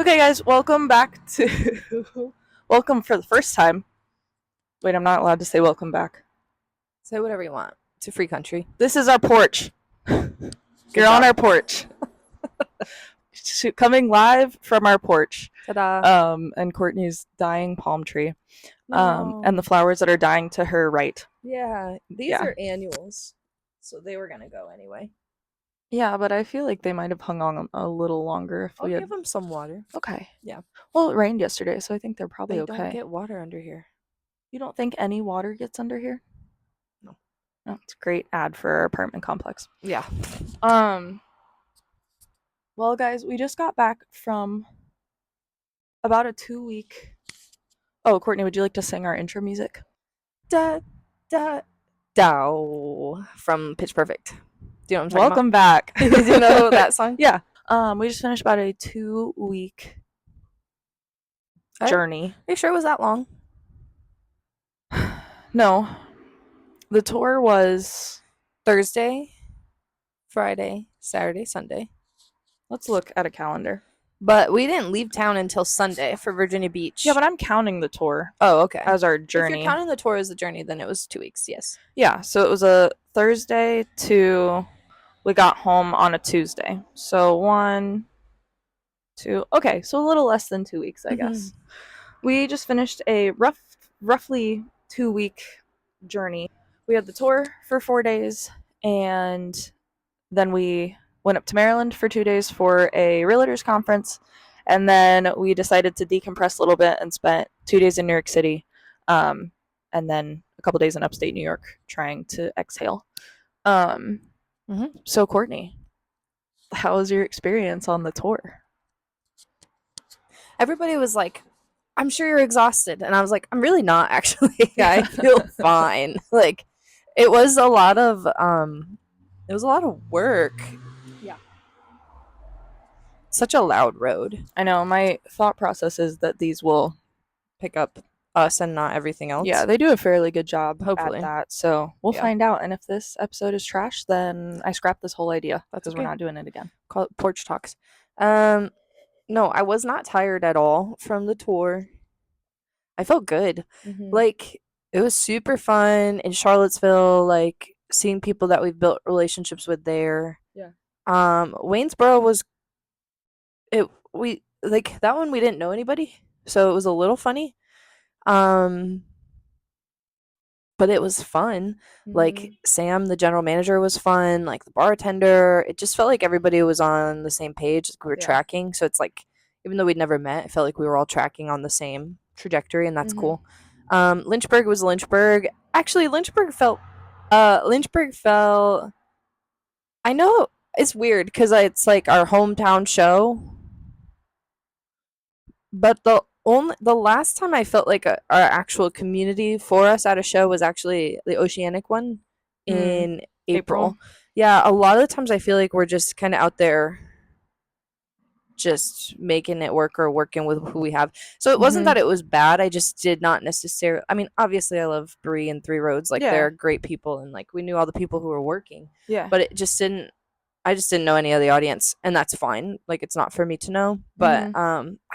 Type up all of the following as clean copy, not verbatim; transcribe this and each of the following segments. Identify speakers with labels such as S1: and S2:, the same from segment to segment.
S1: Okay, guys, welcome back to. Welcome for the first time. Wait, I'm not allowed to say welcome back.
S2: Say whatever you want. It's a free country.
S1: This is our porch. You're on our porch. Coming live from our porch.
S2: Ta-da.
S1: And Courtney's dying palm tree.
S2: No.
S1: And the flowers that are dying to her right.
S2: Yeah, these
S1: Yeah.
S2: are annuals, so they were gonna go anyway.
S1: Yeah, but I feel like they might have hung on a little longer if
S2: I'll
S1: we had.
S2: give them some water.
S1: Okay.
S2: Yeah.
S1: Well, it rained yesterday, so I think they're probably
S2: They
S1: okay.
S2: don't get water under here.
S1: You don't think any water gets under here?
S2: No.
S1: No, it's a great ad for our apartment complex.
S2: Yeah.
S1: Well, guys, we just got back from about a 2-week. Oh, Courtney, would you like to sing our intro music?
S2: Da da dow from Pitch Perfect. Do you know what I'm talking
S1: Welcome back.
S2: about? Do you know that song?
S1: Yeah. We just finished about a 2-week journey.
S2: Are you sure it was that long?
S1: No. The tour was
S2: Thursday, Friday, Saturday, Sunday.
S1: Let's look at a calendar.
S2: But we didn't leave town until Sunday for Virginia Beach.
S1: Yeah, but I'm counting the tour.
S2: Oh, okay.
S1: As our journey.
S2: If you're counting the tour as the journey, then it was 2 weeks, yes.
S1: Yeah, so it was a Thursday to we got home on a Tuesday. So 1, 2. Okay, so a little less than 2 weeks, I guess. We just finished a roughly 2-week journey. We had the tour for 4 days, and then we went up to Maryland for 2 days for a realtors conference, and then we decided to decompress a little bit and spent 2 days in New York City, and then a couple days in upstate New York trying to exhale. So Courtney, how was your experience on the tour?
S2: Everybody was like, I'm sure you're exhausted. And I was like, I'm really not, actually. I feel fine. Like, it was a lot of work.
S1: Yeah.
S2: Such a loud road.
S1: I know. My thought process is that these will
S2: pick up us and not everything else.
S1: Yeah, they do a fairly good job
S2: Hopefully.
S1: at that. So we'll find out. And if this episode is trash, then I scrap this whole idea because we're not doing it again.
S2: Call it Porch Talks. No, I was not tired at all from the tour. I felt good. Like, it was super fun in Charlottesville, like seeing people that we've built relationships with there.
S1: Yeah.
S2: Waynesboro was that one we didn't know anybody, so it was a little funny. But it was fun. Like, Sam, the general manager, was fun. Like, the bartender, it just felt like everybody was on the same page. Like, we were tracking. So it's like, even though we'd never met, it felt like we were all tracking on the same trajectory, and that's cool. Lynchburg was Lynchburg. Actually, Lynchburg felt. I know it's weird because it's like our hometown show, but the last time I felt like our actual community for us at a show was actually the Oceanic one in April. Yeah, a lot of the times I feel like we're just kind of out there just making it work or working with who we have. So it wasn't that it was bad. I just did not necessarily. I mean, obviously I love Bree and Three Roads. Like, they're great people, and like we knew all the people who were working. Yeah. But it just didn't. I just didn't know any of the audience, and that's fine. Like, it's not for me to know. But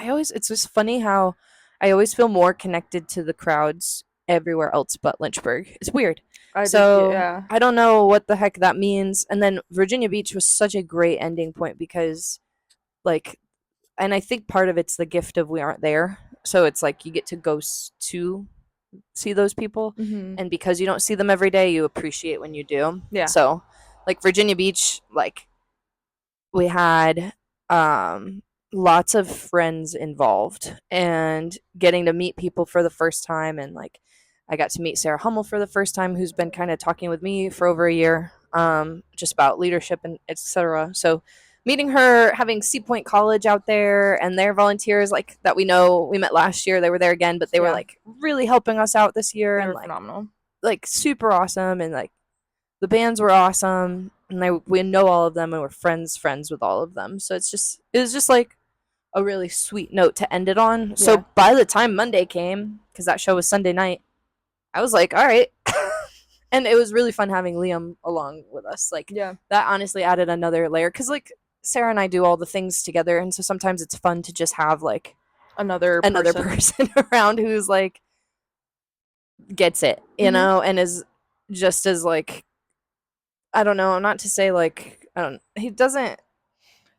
S2: it's just funny how I always feel more connected to the crowds everywhere else but Lynchburg. It's weird. I don't know what the heck that means. And then Virginia Beach was such a great ending point because, like, and I think part of it's the gift of we aren't there. So it's like you get to go to see those people. And because you don't see them every day, you appreciate when you do. Yeah. So, like, Virginia Beach, like, we had lots of friends involved, and getting to meet people for the first time. And like, I got to meet Sarah Hummel for the first time, who's been kind of talking with me for over a year, just about leadership and etc. So meeting her, having Sea Point College out there, and their volunteers, like, that we met last year, they were there again, but they were like really helping us out this year. They were
S1: phenomenal,
S2: like super awesome. And like, the bands were awesome, and we know all of them, and we're friends with all of them. So it was just like a really sweet note to end it on. So by the time Monday came, because that show was Sunday night, I was like, all right. And it was really fun having Liam along with us. Like, that honestly added another layer, because like Sarah and I do all the things together, and so sometimes it's fun to just have like
S1: another
S2: person around who's like gets it, you know, and is just as like, I don't know, not to say like, I don't, he doesn't,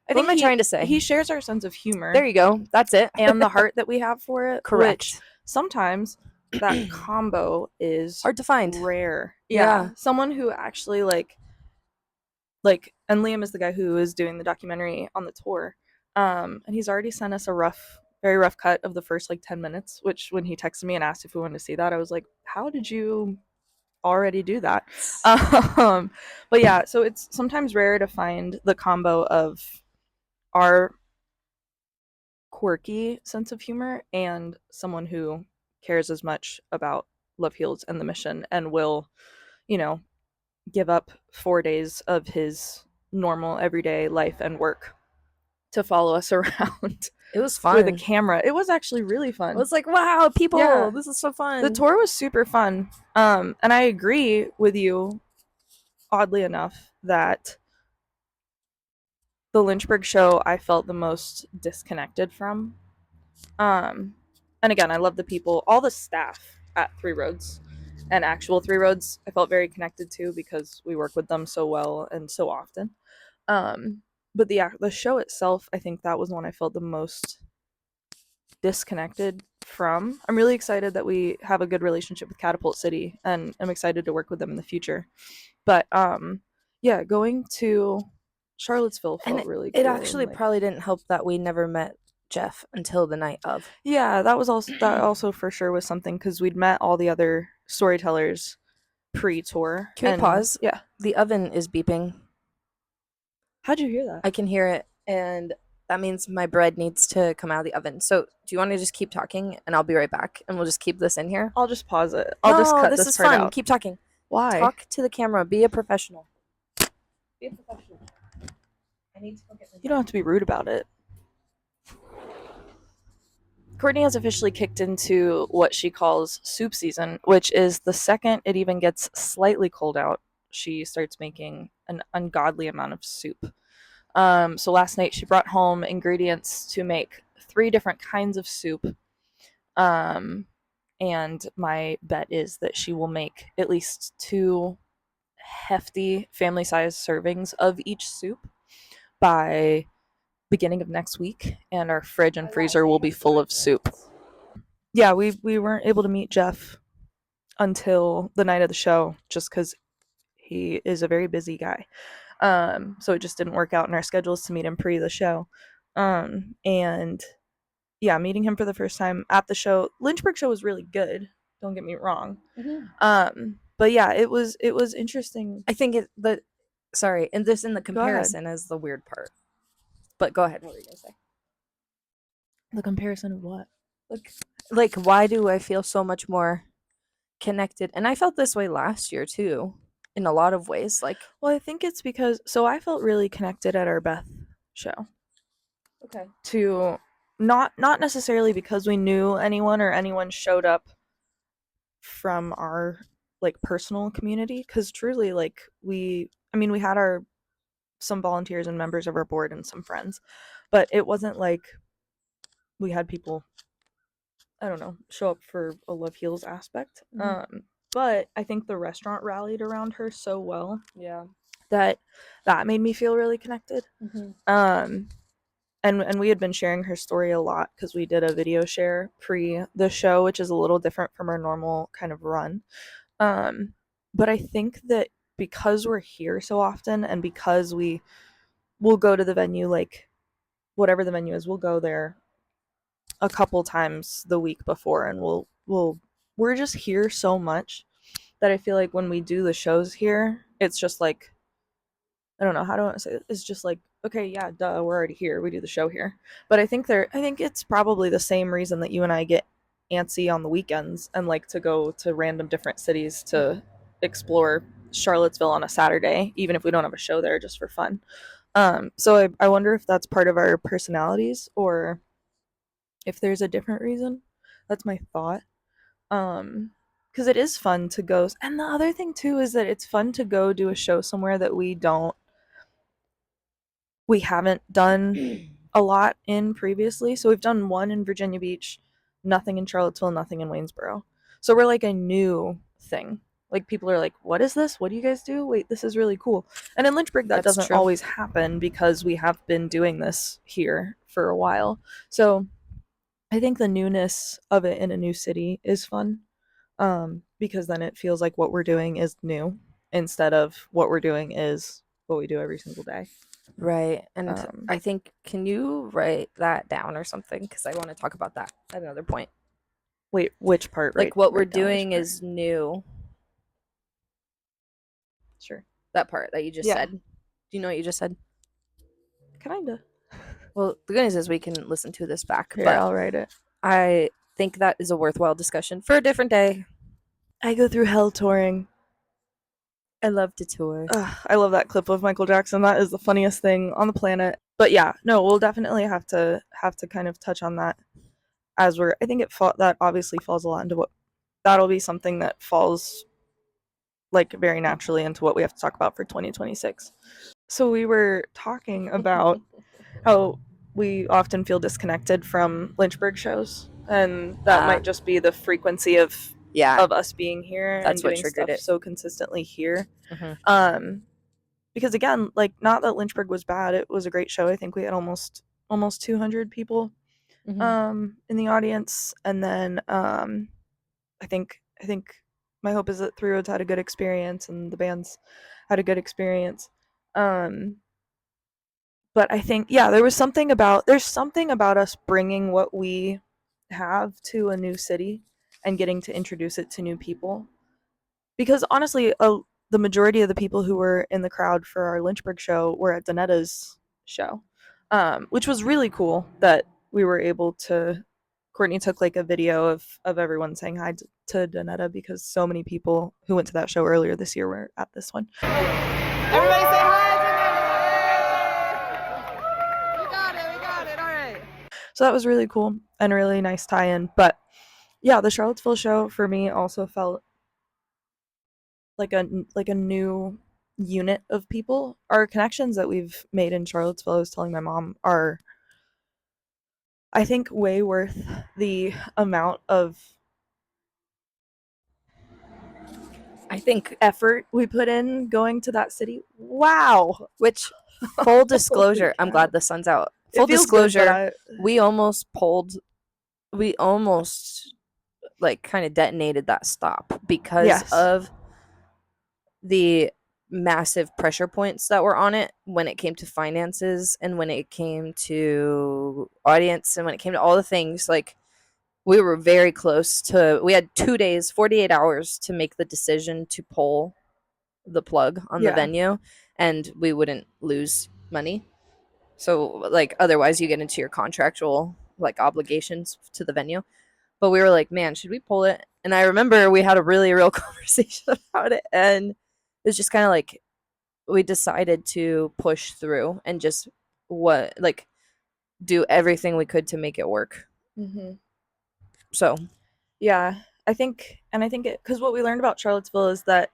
S2: what am I trying to say?
S1: He shares our sense of humor.
S2: There you go. That's it.
S1: And the heart that we have for it.
S2: Correct.
S1: Which sometimes that combo is
S2: hard to find.
S1: Rare. Yeah. Someone who actually like, and Liam is the guy who is doing the documentary on the tour. And he's already sent us a very rough cut of the first like 10 minutes, which when he texted me and asked if we wanted to see that, I was like, how did you already do that? But yeah, so it's sometimes rare to find the combo of our quirky sense of humor and someone who cares as much about Love Heals and the mission and will, you know, give up 4 days of his normal everyday life and work to follow us around.
S2: It was fun
S1: with a camera. It was actually really fun.
S2: It was like, wow, people, this is so fun.
S1: The tour was super fun. And I agree with you, oddly enough, that the Lynchburg show I felt the most disconnected from. And again, I love the people, all the staff at Three Roads and actual Three Roads I felt very connected to because we work with them so well and so often. But the show itself, I think that was one I felt the most disconnected from. I'm really excited that we have a good relationship with Catapult City, and I'm excited to work with them in the future. But yeah, going to Charlottesville felt really cool.
S2: It actually probably didn't help that we never met Jeff until the night of.
S1: Yeah, that also for sure was something because we'd met all the other storytellers pre-tour.
S2: Can we pause?
S1: Yeah.
S2: The oven is beeping.
S1: How'd you hear that?
S2: I can hear it, and that means my bread needs to come out of the oven. So do you want to just keep talking, and I'll be right back, and we'll just keep this in here?
S1: I'll just pause it. I'll just cut this part out.
S2: Keep talking.
S1: Why?
S2: Talk to the camera. Be a professional. Be a professional. I need to go get
S1: You don't have to be rude about it. Courtney has officially kicked into what she calls soup season, which is the second it even gets slightly cold out, she starts making an ungodly amount of soup. So last night she brought home ingredients to make 3 different kinds of soup. And my bet is that she will make at least 2 hefty family-sized servings of each soup by beginning of next week, and our fridge and freezer will be full of soup. Yeah, we weren't able to meet Jeff until the night of the show just because he is a very busy guy. So it just didn't work out in our schedules to meet him pre the show. And yeah, meeting him for the first time at the show. Lynchburg show was really good. Don't get me wrong. But yeah, it was interesting.
S2: I think sorry, and this in the comparison is the weird part. But go ahead. What were you gonna say?
S1: The comparison of what?
S2: Like why do I feel so much more connected? And I felt this way last year too, in a lot of ways. Like,
S1: well, I think it's because I felt really connected at our Beth show.
S2: Okay.
S1: To not necessarily because we knew anyone or anyone showed up from our like personal community, because truly like we had some volunteers and members of our board and some friends, but it wasn't like we had people, I don't know, show up for a Love Heals aspect. But I think the restaurant rallied around her so well, that made me feel really connected. And we had been sharing her story a lot because we did a video share pre the show, which is a little different from our normal kind of run. But I think that because we're here so often, and because we'll go to the venue, like whatever the venue is, we'll go there a couple times the week before, and we're just here so much that I feel like when we do the shows here, it's just like, I don't know, how do I want to say it? It's just like, okay, yeah, duh, we're already here. We do the show here. But I think it's probably the same reason that you and I get antsy on the weekends and like to go to random different cities to explore Charlottesville on a Saturday, even if we don't have a show there, just for fun. So I wonder if that's part of our personalities or if there's a different reason. That's my thought. Because it is fun to go. And the other thing too is that it's fun to go do a show somewhere that we don't we haven't done a lot in previously. So we've done one in Virginia Beach, nothing in Charlottesville, nothing in Waynesboro. So we're like a new thing. Like people are like, what is this? What do you guys do? Wait, this is really cool. And in Lynchburg, that doesn't always happen because we have been doing this here for a while. So I think the newness of it in a new city is fun, because then it feels like what we're doing is new instead of what we're doing is what we do every single day.
S2: Right. And I think, can you write that down or something? Because I want to talk about that at another point.
S1: Wait, which part?
S2: Like what we're doing is new.
S1: Sure.
S2: That part that you just said. Do you know what you just said?
S1: Kinda.
S2: Well, the good news is we can listen to this back.
S1: Here,
S2: but
S1: I'll write it.
S2: I think that is a worthwhile discussion for a different day.
S1: I go through hell touring.
S2: I love to tour.
S1: I love that clip of Michael Jackson. That is the funniest thing on the planet. But yeah, no, we'll definitely have to kind of touch on that as I think that obviously falls a lot into what that'll be something that falls like very naturally into what we have to talk about for 2026. So we were talking about how we often feel disconnected from Lynchburg shows, and that might just be the frequency of us being here and doing stuff so consistently here. Because again, like, not that Lynchburg was bad, it was a great show. I think we had almost 200 people in the audience, and then I think my hope is that Three Roads had a good experience and the bands had a good experience. But I think, yeah, there's something about us bringing what we have to a new city and getting to introduce it to new people. Because honestly, the majority of the people who were in the crowd for our Lynchburg show were at Danetta's show, which was really cool that we were able to. Courtney took like a video of everyone saying hi to Danetta because so many people who went to that show earlier this year were at this one.
S3: Everybody say hi! We got it, all right.
S1: So that was really cool and a really nice tie-in. But yeah, the Charlottesville show for me also felt like a new unit of people. Our connections that we've made in Charlottesville, I was telling my mom, are I think way worth the amount of effort we put in going to that city. Wow.
S2: Which, full disclosure, I'm glad the sun's out. Full disclosure, we almost like kind of detonated that stop because of the massive pressure points that were on it when it came to finances and when it came to audience and when it came to all the things. Like, we were very close to, we had 2 days, 48 hours to make the decision to pull the plug on the venue, and we wouldn't lose money. So, like, otherwise you get into your contractual like obligations to the venue. But we were like, man, should we pull it? And I remember we had a really real conversation about it, and it was just kind of like we decided to push through and just do everything we could to make it work. So
S1: yeah, I think it, because what we learned about Charlottesville is that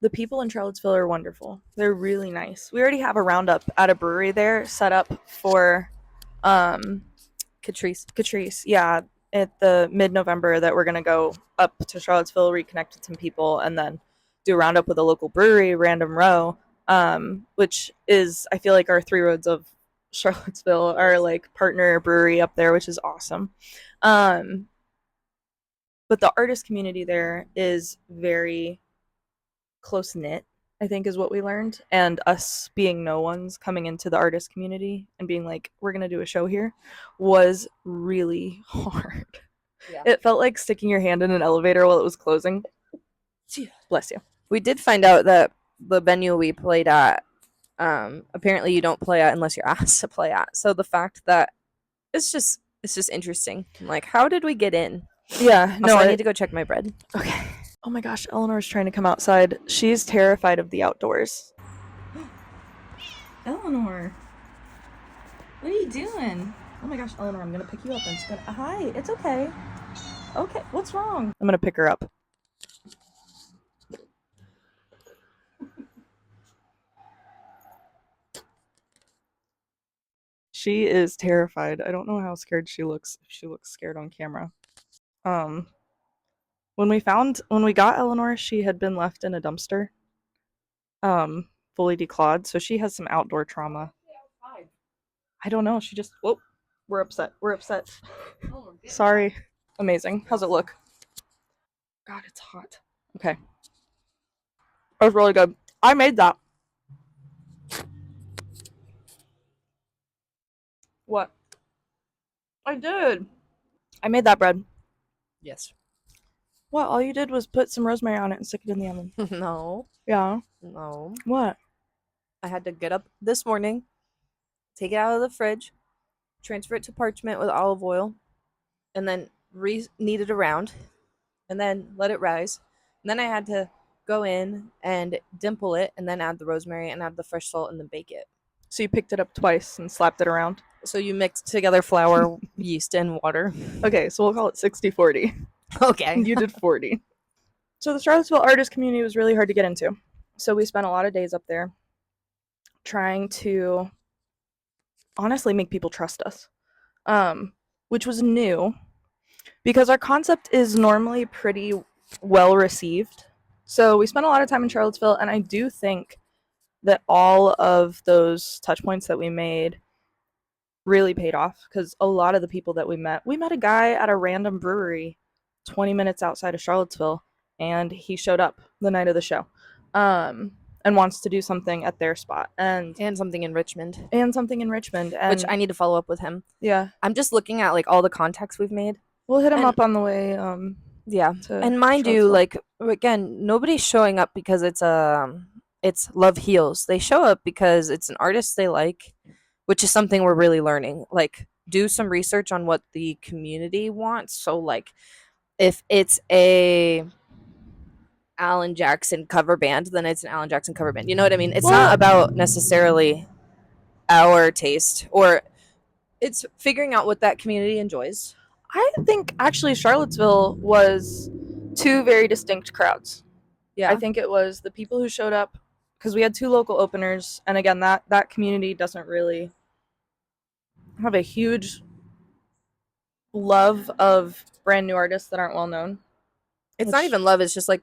S1: the people in Charlottesville are wonderful. They're really nice. We already have a roundup at a brewery there set up for Catrice. Yeah, at the mid-November that we're going to go up to Charlottesville, reconnect with some people, and then do a roundup with a local brewery, Random Row, which is, I feel like, our Three Roads of Charlottesville, our like partner brewery up there, which is awesome. But the artist community there is very close-knit, I think, is what we learned. And us being no ones coming into the artist community and being like, we're going to do a show here, was really hard. Yeah. It felt like sticking your hand in an elevator while it was closing. Bless you.
S2: We did find out that the venue we played at, apparently you don't play at unless you're asked to play at. So the fact that it's just interesting. Like, how did we get in?
S1: Yeah,
S2: no, I need to go check my bread.
S1: Okay. Oh my gosh, Eleanor's trying to come outside. She's terrified of the outdoors. Eleanor, what are you doing? Oh my gosh, Eleanor, I'm gonna pick you up. Hi, it's okay. Okay, what's wrong? I'm gonna pick her up. She is terrified. I don't know how scared she looks. She looks scared on camera. Um, when we got Eleanor, she had been left in a dumpster, fully declawed. So she has some outdoor trauma. I don't know. She just. Whoop. We're upset. We're upset. Sorry. Amazing. How's it look? God, it's hot. Okay. That was really good. I made that. What? I did. I made that bread.
S2: Yes.
S1: What? All you did was put some rosemary on it and stick it in the oven.
S2: No.
S1: Yeah.
S2: No.
S1: What?
S2: I had to get up this morning, take it out of the fridge, transfer it to parchment with olive oil, and then knead it around, and then let it rise. And then I had to go in and dimple it, and then add the rosemary and add the fresh salt, and then bake it.
S1: So you picked it up twice and slapped it around?
S2: So you mix together flour, yeast, and water.
S1: Okay, so we'll call it 60-40.
S2: Okay.
S1: You did 40. So the Charlottesville artist community was really hard to get into. So we spent a lot of days up there trying to honestly make people trust us, which was new because our concept is normally pretty well received. So we spent a lot of time in Charlottesville, and I do think that all of those touch points that we made really paid off because a lot of the people that we met a guy at a random brewery 20 minutes outside of Charlottesville, and he showed up the night of the show, and wants to do something at their spot and
S2: something in Richmond,
S1: and
S2: which I need to follow up with him.
S1: Yeah,
S2: I'm just looking at like all the contacts we've made.
S1: We'll hit him up on the way.
S2: Yeah, and mind you, like again, nobody's showing up because it's Love Heals. They show up because it's an artist they like, which is something we're really learning. Like, do some research on what the community wants. So, like, if it's a Alan Jackson cover band, then it's an Alan Jackson cover band. You know what I mean? It's not about necessarily our taste, or it's figuring out what that community enjoys.
S1: I think actually Charlottesville was two very distinct crowds.
S2: Yeah.
S1: I think it was the people who showed up because we had two local openers, and again, that community doesn't really have a huge love of brand new artists that aren't well known.
S2: It's not even love, it's just like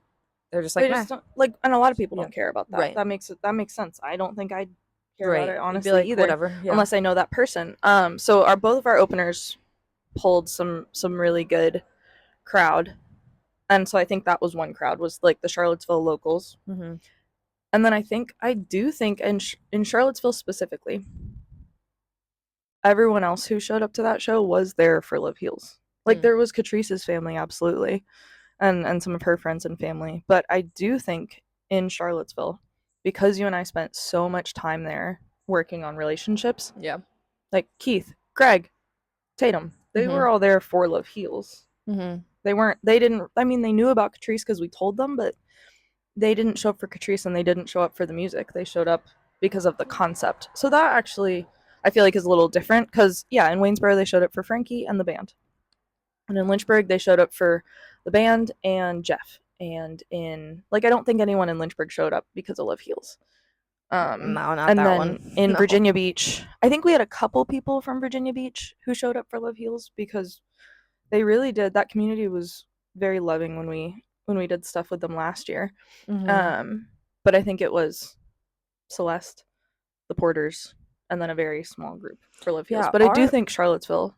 S2: they're just like,
S1: like, and a lot of people don't care about that. Right. That makes sense. I don't think I'd care about it honestly
S2: like,
S1: either,
S2: whatever,
S1: unless I know that person. So both of our openers pulled some really good crowd, and so I think that was one crowd, was like the Charlottesville locals.
S2: Mm-hmm.
S1: And then I do think in Charlottesville specifically, everyone else who showed up to that show was there for Love Heals. Like there was Catrice's family, absolutely, and some of her friends and family. But I do think in Charlottesville, because you and I spent so much time there working on relationships.
S2: Yeah.
S1: Like Keith, Greg, Tatum, they were all there for Love Heals.
S2: Mm-hmm.
S1: They knew about Catrice because we told them, but they didn't show up for Catrice and they didn't show up for the music. They showed up because of the concept. So that actually, I feel like, is a little different because, yeah, in Waynesboro, they showed up for Frankie and the band. And in Lynchburg, they showed up for the band and Jeff. And I don't think anyone in Lynchburg showed up because of Love Heals.
S2: No, not that one.
S1: In Virginia Beach, I think we had a couple people from Virginia Beach who showed up for Love Heals because they really did. That community was very loving when we did stuff with them last year. Mm-hmm. But I think it was Celeste, the Porters, and then a very small group for Love Heals. But I do think Charlottesville,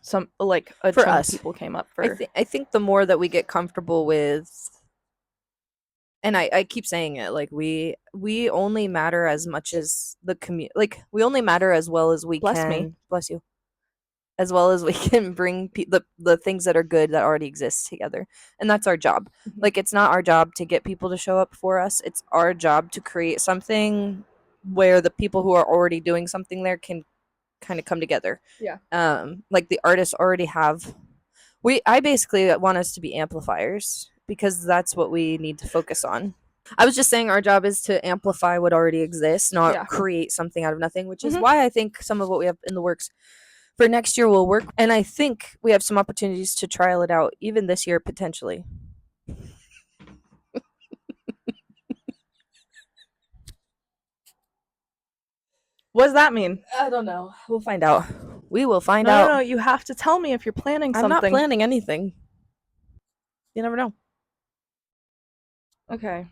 S1: some like a ton of people came up for.
S2: I think the more that we get comfortable with, and I keep saying it, like we only matter as much as the community. Like we only matter as well as we can. Bless you. As well as we can bring the things that are good that already exist together, and that's our job. Mm-hmm. Like it's not our job to get people to show up for us. It's our job to create something where the people who are already doing something there can kind of come together.
S1: Yeah.
S2: Like the artists already have. I basically want us to be amplifiers because that's what we need to focus on. I was just saying our job is to amplify what already exists, not create something out of nothing, which is why I think some of what we have in the works for next year will work. And I think we have some opportunities to trial it out even this year, potentially.
S1: What does that mean?
S2: I don't know. We'll find out. We will find
S1: No,
S2: out.
S1: no, you have to tell me if you're planning something.
S2: I'm not planning anything. You never know.
S1: Okay.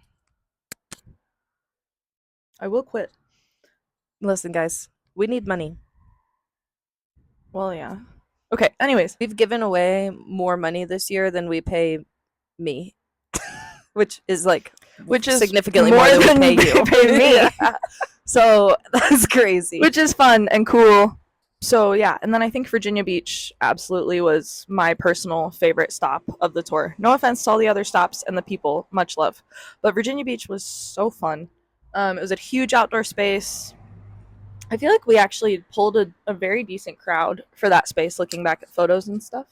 S1: I will quit.
S2: Listen, guys, we need money.
S1: Well, yeah. Okay, anyways.
S2: We've given away more money this year than we pay me. Which is significantly more than we pay you.
S1: Pay me.
S2: Yeah. So that's crazy.
S1: Which is fun and cool. So yeah, and then I think Virginia Beach absolutely was my personal favorite stop of the tour. No offense to all the other stops and the people, much love, but Virginia Beach was so fun. It was a huge outdoor space. I feel like we actually pulled a very decent crowd for that space, looking back at photos and stuff.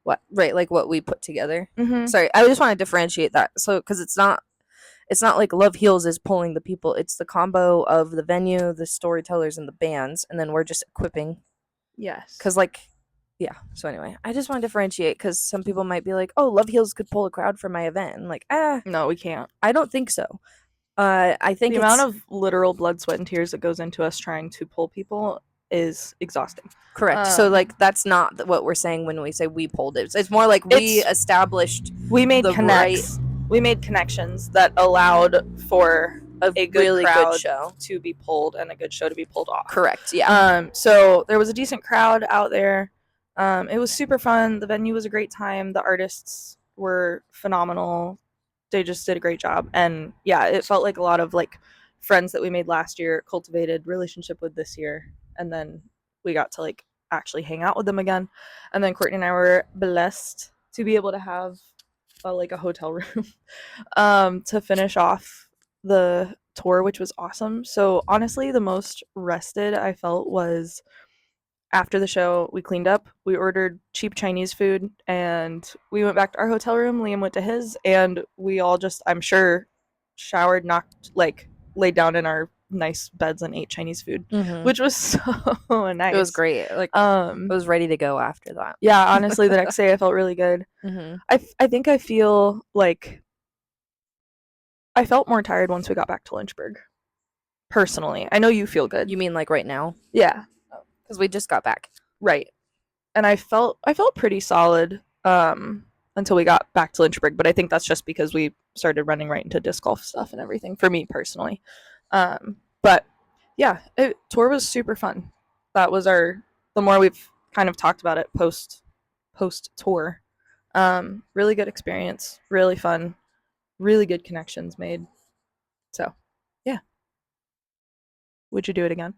S2: What? Right, like what we put together.
S1: Mm-hmm.
S2: Sorry, I just want to differentiate that. So, because it's not like Love Heals is pulling the people. It's the combo of the venue, the storytellers, and the bands, and then we're just equipping.
S1: Yes.
S2: Because yeah. So anyway, I just want to differentiate because some people might be like, "Oh, Love Heals could pull a crowd for my event." I'm like,
S1: no, we can't.
S2: I don't think so. I think
S1: the amount of literal blood, sweat, and tears that goes into us trying to pull people is exhausting.
S2: Correct. So that's not what we're saying when we say we pulled it. It's more like we established.
S1: We made we made connections that allowed for a good
S2: really
S1: crowd
S2: good show
S1: to be pulled and a good show to be pulled off.
S2: Correct. Yeah.
S1: So there was a decent crowd out there. It was super fun. The venue was a great time. The artists were phenomenal. They just did a great job. And yeah, it felt like a lot of like friends that we made last year cultivated relationship with this year. And then we got to like actually hang out with them again. And then Courtney and I were blessed to be able to have like a hotel room to finish off the tour, which was awesome. So honestly, the most rested I felt was after the show. We cleaned up, we ordered cheap Chinese food, and we went back to our hotel room. Liam went to his, and we all just, I'm sure, showered, laid down in our nice beds and ate Chinese food, which was so nice.
S2: It was great. I was ready to go after that.
S1: Yeah, honestly, the next day I felt really good. I think I feel like I felt more tired once we got back to Lynchburg. Personally, I know you feel good.
S2: You mean like right now?
S1: Yeah,
S2: because we just got back.
S1: Right. And I felt pretty solid until we got back to Lynchburg, but I think that's just because we started running right into disc golf stuff and everything for me personally. But yeah, tour was super fun. That was the more we've kind of talked about it post tour. Really good experience, really fun, really good connections made. So, yeah. Would you do it again?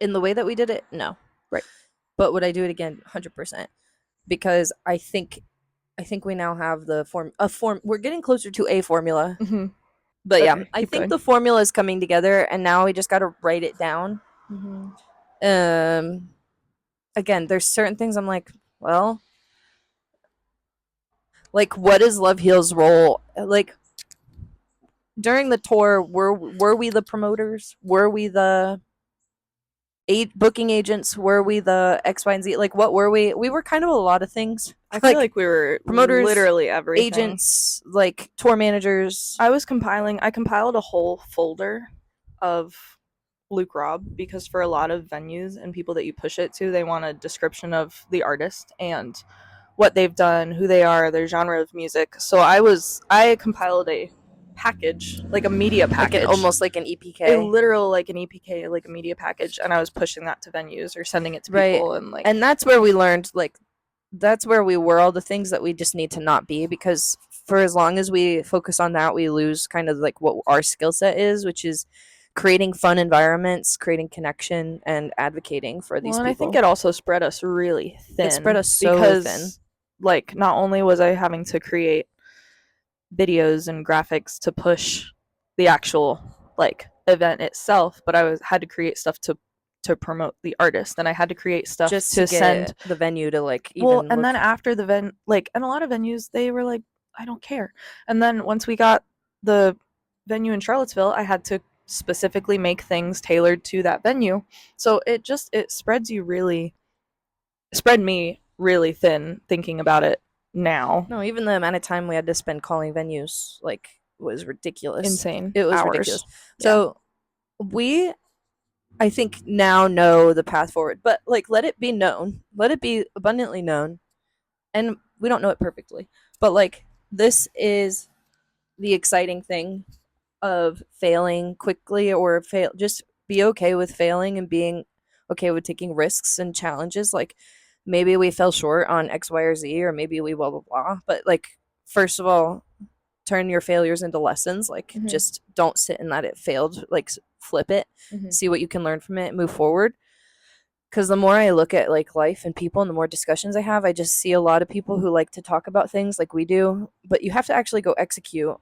S2: In the way that we did it? No.
S1: Right.
S2: But would I do it again? 100%. Because I think we now have the form. We're getting closer to a formula.
S1: Mm-hmm.
S2: But yeah, I think the formula is coming together, and now we just got to write it down. Again, there's certain things I'm like, well, like what is Love Heal's role? Like during the tour, were we the promoters? Were we the booking agents? Were we the X, Y, and Z? Like what were we? We were kind of a lot of things.
S1: I feel like we were promoters, literally everything.
S2: Agents, like tour managers.
S1: I compiled a whole folder of Luke Robb because for a lot of venues and people that you push it to, they want a description of the artist and what they've done, who they are, their genre of music. So I compiled a package, like a media package,
S2: almost like an EPK,
S1: a literal like an EPK, like a media package, and I was pushing that to venues or sending it to people,
S2: and that's where we learned, like that's where we were all the things that we just need to not be, because for as long as we focus on that, we lose kind of like what our skill set is, which is creating fun environments, creating connection, and advocating for these people.
S1: And I think it also spread us really thin.
S2: It spread us so thin.
S1: Like, not only was I having to create videos and graphics to push the actual like event itself, but I had to create stuff to promote the artist, and I had to create stuff
S2: just
S1: to
S2: send the venue to like
S1: then after the event, like, and a lot of venues, they were like, I don't care. And then once we got the venue in Charlottesville, I had to specifically make things tailored to that venue. So it spread me really thin thinking about it now.
S2: No, even the amount of time we had to spend calling venues like was ridiculous.
S1: Insane.
S2: It was ridiculous. So I think now know the path forward. But like, let it be known, let it be abundantly known, and we don't know it perfectly, but like, this is the exciting thing of failing quickly, or fail, just be okay with failing and being okay with taking risks and challenges. Like, maybe we fell short on X, Y, or Z, or maybe we blah blah blah. But like, first of all, turn your failures into lessons. Like, just don't sit and let it failed. Like, flip it, see what you can learn from it, move forward. Because the more I look at like life and people and the more discussions I have, I just see a lot of people who like to talk about things like we do, but you have to actually go execute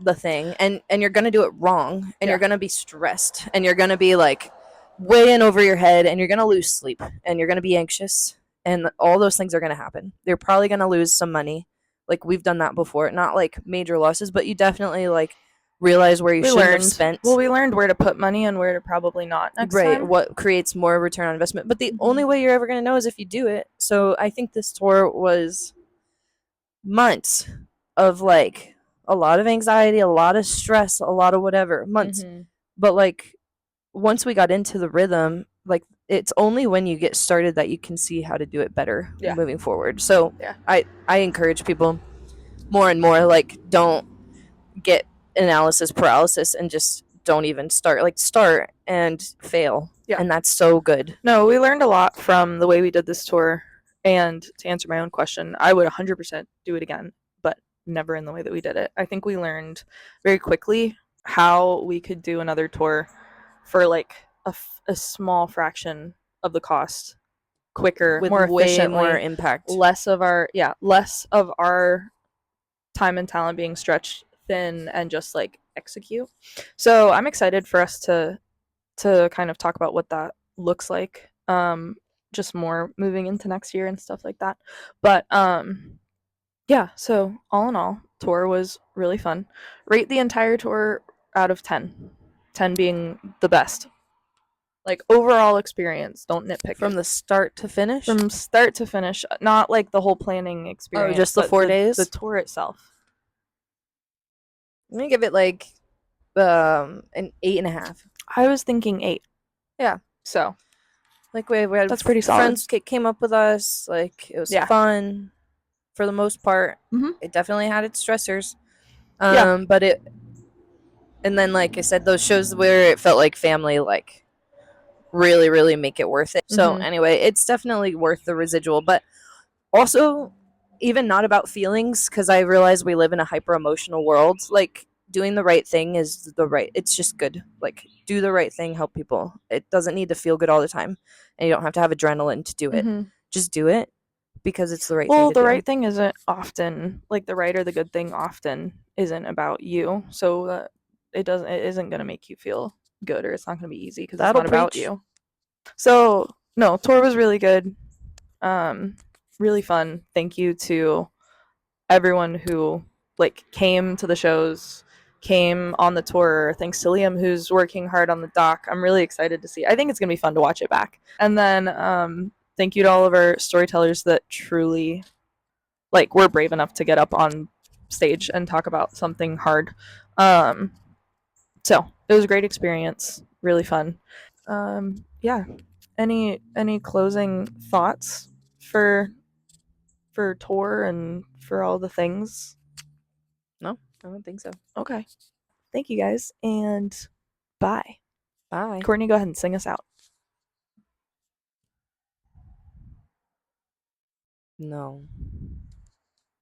S2: the thing, and you're gonna do it wrong, and you're gonna be stressed, and you're gonna be like way in over your head, and you're gonna lose sleep, and you're gonna be anxious, and all those things are gonna happen. You're probably gonna lose some money. Like, we've done that before, not like major losses, but you definitely like realize where you shouldn't have spent.
S1: Well, we learned where to put money and where to probably not next time.
S2: What creates more return on investment. But the only way you're ever going to know is if you do it. So I think this tour was months of like a lot of anxiety, a lot of stress, a lot of whatever, months. But like, once we got into the rhythm, like, it's only when you get started that you can see how to do it better moving forward. So I encourage people more and more, like, don't get analysis paralysis and just don't even start. Like, start and fail. And that's so good.
S1: No, we learned a lot from the way we did this tour. And to answer my own question, I would 100% do it again, but never in the way that we did it. I think we learned very quickly how we could do another tour for like a small fraction of the cost, quicker,
S2: with
S1: more efficiently,
S2: more impact,
S1: less of our time and talent being stretched thin, and just like execute. So I'm excited for us to kind of talk about what that looks like, just more moving into next year and stuff like that. But yeah, so all in all, tour was really fun. Rate the entire tour out of 10, 10 being the best. Like, overall experience, don't nitpick
S2: from the start to finish.
S1: From start to finish, not like the whole planning experience.
S2: Just the 4 days,
S1: the tour itself.
S2: Let me give it like an 8.5.
S1: I was thinking 8.
S2: Yeah.
S1: So
S2: like, we had
S1: that's pretty solid.
S2: Friends came up with us. Like, it was fun for the most part. It definitely had its stressors. But it, and then like I said, those shows where it felt like family, like, really, really make it worth it. So anyway, it's definitely worth the residual, but also even not about feelings, because I realize we live in a hyper emotional world. Like, doing the right thing is it's just good. Like, do the right thing, help people. It doesn't need to feel good all the time, and you don't have to have adrenaline to do it. Just do it because it's the right thing to do. Well,
S1: the right thing isn't often, like, the right or the good thing often isn't about you. So it isn't going to make you feel good, or it's not going to be easy because it's not about you. So no, tour was really good. Really fun. Thank you to everyone who like came to the shows, came on the tour. Thanks to Liam, who's working hard on the doc. I'm really excited to see. I think it's gonna be fun to watch it back. And then thank you to all of our storytellers that truly like were brave enough to get up on stage and talk about something hard. So it was a great experience, really fun. Yeah. Any closing thoughts for tour and for all the things?
S2: No, I don't think so.
S1: Okay. Thank you guys, and bye.
S2: Bye.
S1: Courtney, go ahead and sing us out.
S2: No.